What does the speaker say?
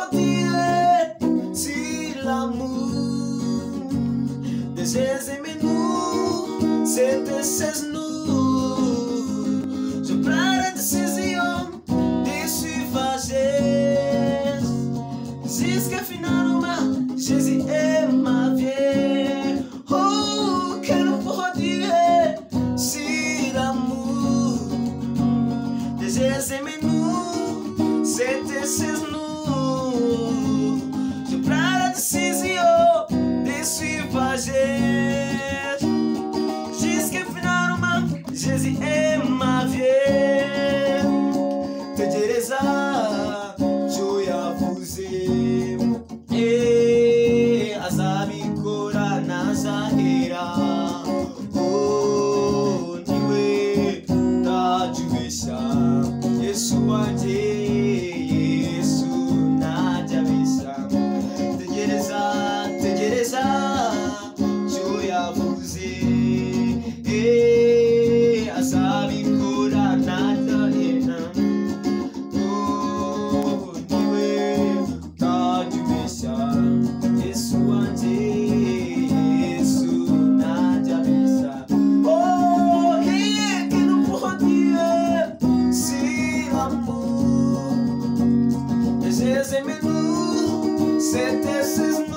pour dire si l'amour de Jésus aimait nous, c'était chez nous. Je prends la décision de suivre Jésus jusqu'à finalement Jésus est ma vie. Oh, que nous pourrons dire si l'amour de Jésus aimait nous, c'était chez nous. Je prends la décision de suivre Jésus jusqu'à finalement Jésus est ma vie. Tegereza cyo yavuze, azabikora ntazahera. Oh, niwe ntajubeshya Yesu wanjye, Yesu ntajabeshya. Tegereza cyo yavuze, azabikora ntazahera. Oh, niwe ntajubeshya Yesu wanjye, Yesu ntajabeshya. Oh, que nous pourrons dire si l'amour de Jésus aimait nous, c'était chez nous.